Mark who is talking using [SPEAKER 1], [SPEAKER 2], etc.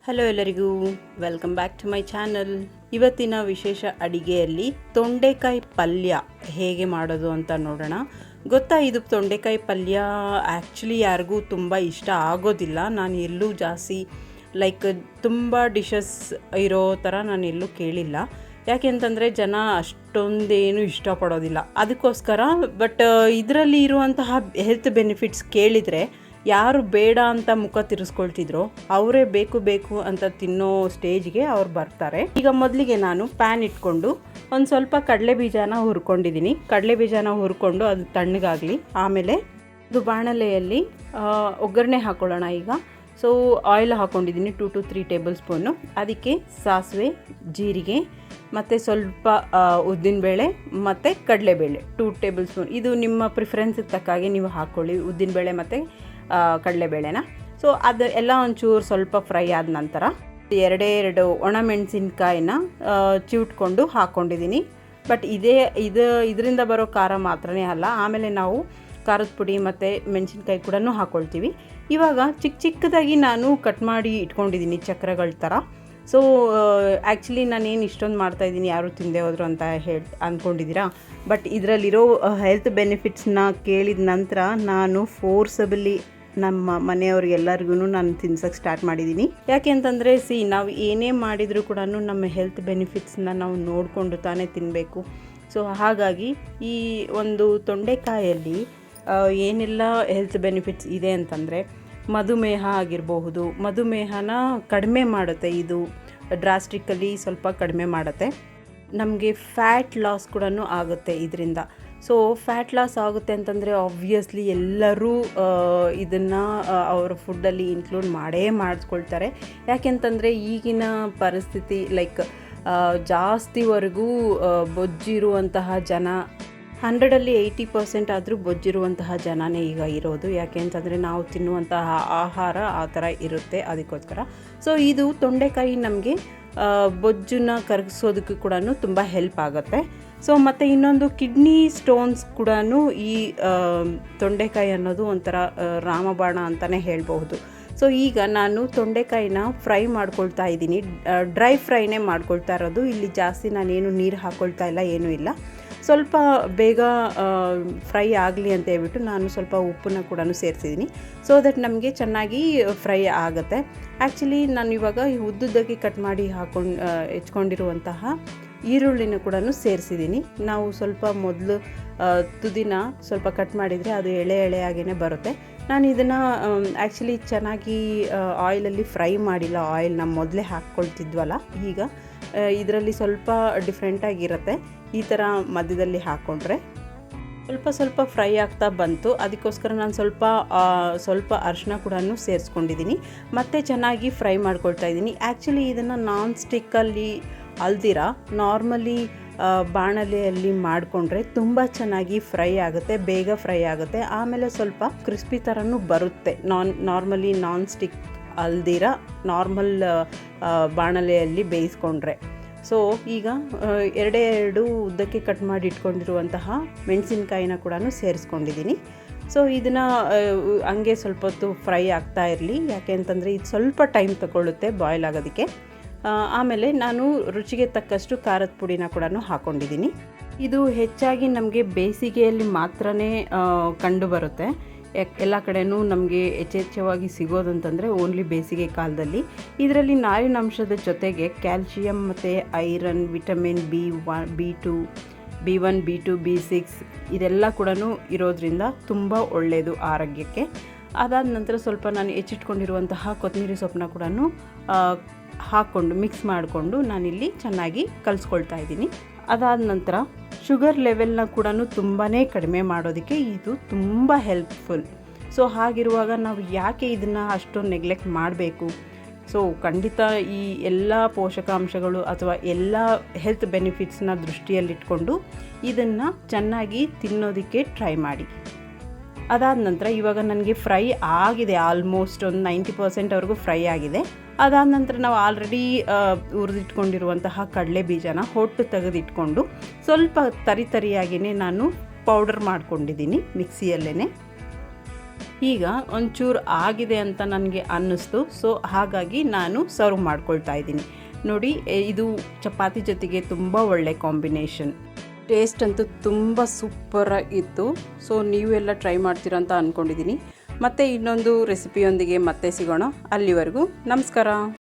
[SPEAKER 1] Hello ಎಲ್ಲರಿಗೂ, welcome back to my channel. ಇವತ್ತಿನ ವಿಶೇಷ ಅಡಿಗೆಯಲ್ಲಿ ತೊಂಡೆಕಾಯಿ ಪಲ್ಯ ಹೇಗೆ ಮಾಡೋದು ಅಂತ ನೋಡೋಣ. ಗೊತ್ತಾ, ಇದು ತೊಂಡೆಕಾಯಿ ಪಲ್ಯ ಆ್ಯಕ್ಚುಲಿ ಯಾರಿಗೂ ತುಂಬ ಇಷ್ಟ ಆಗೋದಿಲ್ಲ. ನಾನು ಎಲ್ಲೂ ಜಾಸ್ತಿ ತುಂಬ ಡಿಶಸ್ ಇರೋ ಥರ ನಾನು ಎಲ್ಲೂ ಕೇಳಿಲ್ಲ. ಯಾಕೆಂತಂದರೆ ಜನ ಅಷ್ಟೊಂದೇನು ಇಷ್ಟಪಡೋದಿಲ್ಲ. ಅದಕ್ಕೋಸ್ಕರ ಬಟ್ ಇದರಲ್ಲಿ ಇರುವಂತಹ ಹೆಲ್ತ್ ಬೆನಿಫಿಟ್ಸ್ ಕೇಳಿದರೆ ಯಾರು ಬೇಡ ಅಂತ ಮುಖ ತಿರ್ಸ್ಕೊಳ್ತಿದ್ರು ಅವರೇ ಬೇಕು ಅಂತ ತಿನ್ನೋ ಸ್ಟೇಜ್ಗೆ ಅವ್ರು ಬರ್ತಾರೆ. ಈಗ ಮೊದಲಿಗೆ ನಾನು ಪ್ಯಾನ್ ಇಟ್ಕೊಂಡು ಒಂದು ಸ್ವಲ್ಪ ಕಡಲೆ ಬೀಜನ ಹುರ್ಕೊಂಡಿದ್ದೀನಿ. ಕಡಲೆ ಬೀಜನ ಹುರ್ಕೊಂಡು ಅದು ತಣ್ಣಗಾಗಲಿ. ಆಮೇಲೆ ಇದು ಬಾಣಲೆಯಲ್ಲಿ ಒಗ್ಗರಣೆ ಹಾಕ್ಕೊಳ್ಳೋಣ. ಈಗ ಆಯಿಲ್ ಹಾಕ್ಕೊಂಡಿದ್ದೀನಿ 2 to 3 ಟೇಬಲ್ ಸ್ಪೂನು. ಅದಕ್ಕೆ ಸಾಸಿವೆ, ಜೀರಿಗೆ ಮತ್ತು ಸ್ವಲ್ಪ ಉದ್ದಿನಬೇಳೆ ಮತ್ತು ಕಡಲೆಬೇಳೆ 2 ಟೇಬಲ್ ಸ್ಪೂನ್. ಇದು ನಿಮ್ಮ ಪ್ರಿಫರೆನ್ಸಿಗೆ ತಕ್ಕಾಗೆ ನೀವು ಹಾಕ್ಕೊಳ್ಳಿ, ಉದ್ದಿನಬೇಳೆ ಮತ್ತು ಕಡಲೆಬೇಳೆನ. ಅದು ಎಲ್ಲ ಒಂಚೂರು ಸ್ವಲ್ಪ ಫ್ರೈ ಆದ ನಂತರ ಎರಡು ಒಣಮೆಣಸಿನ್ಕಾಯಿನ ಚಿವುಟ್ಕೊಂಡು ಹಾಕ್ಕೊಂಡಿದ್ದೀನಿ. ಬಟ್ ಇದರಿಂದ ಬರೋ ಖಾರ ಮಾತ್ರನೇ ಅಲ್ಲ, ಆಮೇಲೆ ನಾವು ಖಾರದ ಪುಡಿ ಮತ್ತು ಮೆಣಸಿನ್ಕಾಯಿ ಕೂಡ ಹಾಕ್ಕೊಳ್ತೀವಿ. ಇವಾಗ ಚಿಕ್ಕದಾಗಿ ನಾನು ಕಟ್ ಮಾಡಿ ಇಟ್ಕೊಂಡಿದ್ದೀನಿ ಚಕ್ರಗಳ ಥರ. ಆ್ಯಕ್ಚುಲಿ ನಾನೇನು ಇಷ್ಟೊಂದು ಮಾಡ್ತಾಯಿದ್ದೀನಿ, ಯಾರು ತಿಂದೇ ಹೋದ್ರು ಅಂತ ಅಂದ್ಕೊಂಡಿದ್ದೀರಾ. ಬಟ್ ಇದರಲ್ಲಿರೋ ಹೆಲ್ತ್ ಬೆನಿಫಿಟ್ಸ್ನ ಕೇಳಿದ ನಂತರ ನಾನು ಫೋರ್ಸಬಲಿ ನಮ್ಮ ಮನೆಯವ್ರಿಗೆಲ್ಲರಿಗೂ ನಾನು ತಿನ್ಸೋಕ್ಕೆ ಸ್ಟಾರ್ಟ್ ಮಾಡಿದ್ದೀನಿ. ಯಾಕೆ ಅಂತಂದರೆ ನಾವು ಏನೇ ಮಾಡಿದರೂ ಕೂಡ ನಮ್ಮ ಹೆಲ್ತ್ ಬೆನಿಫಿಟ್ಸ್ನ ನಾವು ನೋಡಿಕೊಂಡು ತಾನೇ ತಿನ್ನಬೇಕು. ಹಾಗಾಗಿ ಈ ಒಂದು ತೊಂಡೆಕಾಯಲ್ಲಿ ಏನೆಲ್ಲ ಹೆಲ್ತ್ ಬೆನಿಫಿಟ್ಸ್ ಇದೆ ಅಂತಂದರೆ, ಮಧುಮೇಹ ಆಗಿರಬಹುದು, ಮಧುಮೇಹನ ಕಡಿಮೆ ಮಾಡುತ್ತೆ. ಇದು ಡ್ರಾಸ್ಟಿಕಲಿ ಸ್ವಲ್ಪ ಕಡಿಮೆ ಮಾಡುತ್ತೆ. ನಮಗೆ ಫ್ಯಾಟ್ ಲಾಸ್ ಕೂಡ ಆಗುತ್ತೆ ಇದರಿಂದ. ಫ್ಯಾಟ್ ಲಾಸ್ ಆಗುತ್ತೆ ಅಂತಂದರೆ ಆಬ್ವಿಯಸ್ಲಿ ಎಲ್ಲರೂ ಇದನ್ನು ಅವರ ಫುಡ್ಡಲ್ಲಿ ಇನ್ಕ್ಲೂಡ್ ಮಾಡಿಸ್ಕೊಳ್ತಾರೆ. ಯಾಕೆಂತಂದರೆ ಈಗಿನ ಪರಿಸ್ಥಿತಿ ಜಾಸ್ತಿವರೆಗೂ ಬೊಜ್ಜಿರುವಂತಹ ಜನ 100ರಲ್ಲಿ 80% ಆದರೂ ಬೊಜ್ಜಿರುವಂತಹ ಜನನೇ ಈಗ ಇರೋದು. ಯಾಕೆ ಅಂತಂದರೆ ನಾವು ತಿನ್ನುವಂತಹ ಆಹಾರ ಆ ಥರ ಇರುತ್ತೆ. ಅದಕ್ಕೋಸ್ಕರ ಇದು ತೊಂಡೆಕಾಯಿ ನಮಗೆ ಬೊಜ್ಜನ್ನ ಕರಗಿಸೋದಕ್ಕೂ ಕೂಡ ತುಂಬ ಹೆಲ್ಪ್ ಆಗುತ್ತೆ. ಮತ್ತು ಇನ್ನೊಂದು ಕಿಡ್ನಿ ಸ್ಟೋನ್ಸ್ ಕೂಡ ಈ ತೊಂಡೆಕಾಯಿ ಅನ್ನೋದು ಒಂಥರ ರಾಮಬಾಣ ಅಂತಲೇ ಹೇಳ್ಬಹುದು. ಈಗ ನಾನು ತೊಂಡೆಕಾಯಿನ ಫ್ರೈ ಮಾಡ್ಕೊಳ್ತಾ ಇದ್ದೀನಿ. ಡ್ರೈ ಫ್ರೈನೇ ಮಾಡ್ಕೊಳ್ತಾ ಇರೋದು. ಇಲ್ಲಿ ಜಾಸ್ತಿ ನಾನೇನು ನೀರು ಹಾಕ್ಕೊಳ್ತಾ ಇಲ್ಲ, ಏನೂ ಇಲ್ಲ. ಸ್ವಲ್ಪ ಬೇಗ ಫ್ರೈ ಆಗಲಿ ಅಂತ ಹೇಳ್ಬಿಟ್ಟು ನಾನು ಸ್ವಲ್ಪ ಉಪ್ಪನ್ನ ಕೂಡ ಸೇರಿಸಿದ್ದೀನಿ, ದಟ್ ನಮಗೆ ಚೆನ್ನಾಗಿ ಫ್ರೈ ಆಗುತ್ತೆ. ಆ್ಯಕ್ಚುಲಿ ನಾನು ಇವಾಗ ಈ ಉದ್ದುದ್ದಕ್ಕೆ ಕಟ್ ಮಾಡಿ ಹೆಚ್ಕೊಂಡಿರುವಂತಹ ಈರುಳ್ಳಿನ ಕೂಡ ಸೇರಿಸಿದ್ದೀನಿ. ನಾವು ಸ್ವಲ್ಪ ಮೊದಲು ತುದಿನ ಸ್ವಲ್ಪ ಕಟ್ ಮಾಡಿದರೆ ಅದು ಎಳೆಯಾಗೇ ಬರುತ್ತೆ. ನಾನು ಇದನ್ನು ಆ್ಯಕ್ಚುಲಿ ಚೆನ್ನಾಗಿ ಆಯಿಲಲ್ಲಿ ಫ್ರೈ ಮಾಡಿಲ್ಲ. ಆಯಿಲ್ನ ಮೊದಲೇ ಹಾಕ್ಕೊಳ್ತಿದ್ವಲ್ಲ, ಈಗ ಇದರಲ್ಲಿ ಸ್ವಲ್ಪ ಡಿಫ್ರೆಂಟಾಗಿರುತ್ತೆ. ಈ ಥರ ಮಧ್ಯದಲ್ಲಿ ಹಾಕ್ಕೊಂಡ್ರೆ ಸ್ವಲ್ಪ ಫ್ರೈ ಆಗ್ತಾ ಬಂತು. ಅದಕ್ಕೋಸ್ಕರ ನಾನು ಸ್ವಲ್ಪ ಅರಿಶಿನ ಕೂಡ ಸೇರಿಸ್ಕೊಂಡಿದ್ದೀನಿ. ಮತ್ತು ಚೆನ್ನಾಗಿ ಫ್ರೈ ಮಾಡ್ಕೊಳ್ತಾ ಇದ್ದೀನಿ. ಆ್ಯಕ್ಚುಲಿ ಇದನ್ನು ನಾನ್ ಸ್ಟಿಕ್ಕಲ್ಲಿ ಅಲ್ದಿರ ನಾರ್ಮಲಿ ಬಾಣಲೆಯಲ್ಲಿ ಮಾಡಿಕೊಂಡ್ರೆ ತುಂಬ ಚೆನ್ನಾಗಿ ಫ್ರೈ ಆಗುತ್ತೆ, ಬೇಗ ಫ್ರೈ ಆಗುತ್ತೆ. ಆಮೇಲೆ ಸ್ವಲ್ಪ ಕ್ರಿಸ್ಪಿ ಥರನೂ ಬರುತ್ತೆ. ನಾರ್ಮಲಿ ನಾನ್ ಸ್ಟಿಕ್ ಅಲ್ದಿರ ನಾರ್ಮಲ್ ಬಾಣಲೆಯಲ್ಲಿ ಬೇಯಿಸ್ಕೊಂಡ್ರೆ. ಈಗ ಎರಡು ಉದ್ದಕ್ಕೆ ಕಟ್ ಮಾಡಿ ಇಟ್ಕೊಂಡಿರುವಂತಹ ಮೆಣಸಿನ್ಕಾಯಿನ ಕೂಡ ಸೇರಿಸ್ಕೊಂಡಿದ್ದೀನಿ. ಇದನ್ನು ಹಂಗೆ ಸ್ವಲ್ಪ ಹೊತ್ತು ಫ್ರೈ ಆಗ್ತಾ ಇರಲಿ. ಯಾಕೆ ಅಂತಂದರೆ ಇದು ಸ್ವಲ್ಪ ಟೈಮ್ ತಗೊಳ್ಳುತ್ತೆ ಬಾಯ್ಲ್ ಆಗೋದಕ್ಕೆ. ಆಮೇಲೆ ನಾನು ರುಚಿಗೆ ತಕ್ಕಷ್ಟು ಖಾರದ ಪುಡಿನ ಕೂಡ ಹಾಕ್ಕೊಂಡಿದ್ದೀನಿ. ಇದು ಹೆಚ್ಚಾಗಿ ನಮಗೆ ಬೇಸಿಗೆಯಲ್ಲಿ ಮಾತ್ರನೇ ಕಂಡುಬರುತ್ತೆ. ಎಲ್ಲ ಕಡೆನೂ ನಮಗೆ ಹೆಚ್ಚೆಚ್ಚವಾಗಿ ಸಿಗೋದಂತಂದರೆ ಓನ್ಲಿ ಬೇಸಿಗೆ ಕಾಲದಲ್ಲಿ. ಇದರಲ್ಲಿ ನಾರಿನಾಂಶದ ಜೊತೆಗೆ ಕ್ಯಾಲ್ಶಿಯಂ ಮತ್ತು iron, vitamin B1, B2, B6 ಇದೆಲ್ಲ ಕೂಡ ಇರೋದ್ರಿಂದ ತುಂಬ ಒಳ್ಳೆಯದು ಆರೋಗ್ಯಕ್ಕೆ. ಅದಾದ ನಂತರ ಸ್ವಲ್ಪ ನಾನು ಹೆಚ್ಚಿಟ್ಕೊಂಡಿರುವಂತಹ ಕೊತ್ತಂಬರಿ ಸೊಪ್ಪನ್ನ ಕೂಡ ಹಾಕ್ಕೊಂಡು ಮಿಕ್ಸ್ ಮಾಡಿಕೊಂಡು ನಾನಿಲ್ಲಿ ಚೆನ್ನಾಗಿ ಕಲಿಸ್ಕೊಳ್ತಾ ಇದ್ದೀನಿ. ಅದಾದ ನಂತರ ಶುಗರ್ ಲೆವೆಲ್ನ ಕೂಡ ತುಂಬಾ ಕಡಿಮೆ ಮಾಡೋದಕ್ಕೆ ಇದು ತುಂಬ ಹೆಲ್ಪ್ಫುಲ್. ಹಾಗಿರುವಾಗ ನಾವು ಯಾಕೆ ಇದನ್ನು ಅಷ್ಟೊಂದು ನೆಗ್ಲೆಕ್ಟ್ ಮಾಡಬೇಕು? ಖಂಡಿತ ಈ ಎಲ್ಲ ಪೋಷಕಾಂಶಗಳು ಅಥವಾ ಎಲ್ಲ ಹೆಲ್ತ್ ಬೆನಿಫಿಟ್ಸ್ನ ದೃಷ್ಟಿಯಲ್ಲಿಟ್ಕೊಂಡು ಇದನ್ನು ಚೆನ್ನಾಗಿ ತಿನ್ನೋದಕ್ಕೆ ಟ್ರೈ ಮಾಡಿ. ಅದಾದ ನಂತರ ಇವಾಗ ನನಗೆ ಫ್ರೈ ಆಗಿದೆ, ಆಲ್ಮೋಸ್ಟ್ ಒಂದು 90% ಫ್ರೈ ಆಗಿದೆ. ಅದಾದ ನಂತರ ನಾವು ಆಲ್ರೆಡಿ ಹುರಿದಿಟ್ಕೊಂಡಿರುವಂತಹ ಕಡಲೆ ಬೀಜನ ಹೊಟ್ಟು ತೆಗೆದಿಟ್ಕೊಂಡು ಸ್ವಲ್ಪ ತರಿಯಾಗಿಯೇ ನಾನು ಪೌಡರ್ ಮಾಡ್ಕೊಂಡಿದ್ದೀನಿ ಮಿಕ್ಸಿಯಲ್ಲೇ. ಈಗ ಒಂಚೂರು ಆಗಿದೆ ಅಂತ ನನಗೆ ಅನ್ನಿಸ್ತು. ಸೊ ಹಾಗಾಗಿ ನಾನು ಸರ್ವ್ ಮಾಡ್ಕೊಳ್ತಾ ಇದ್ದೀನಿ. ನೋಡಿ, ಇದು ಚಪಾತಿ ಜೊತೆಗೆ ತುಂಬ ಒಳ್ಳೆ ಕಾಂಬಿನೇಷನ್. ಟೇಸ್ಟ್ ಅಂತೂ ತುಂಬ ಸೂಪರಾಗಿತ್ತು. ಸೊ ನೀವೆಲ್ಲ ಟ್ರೈ ಮಾಡ್ತೀರಾ ಅಂತ ಅಂದ್ಕೊಂಡಿದ್ದೀನಿ. ಮತ್ತೆ ಇನ್ನೊಂದು ರೆಸಿಪಿಯೊಂದಿಗೆ ಮತ್ತೆ ಸಿಗೋಣ. ಅಲ್ಲಿವರೆಗೂ ನಮಸ್ಕಾರ.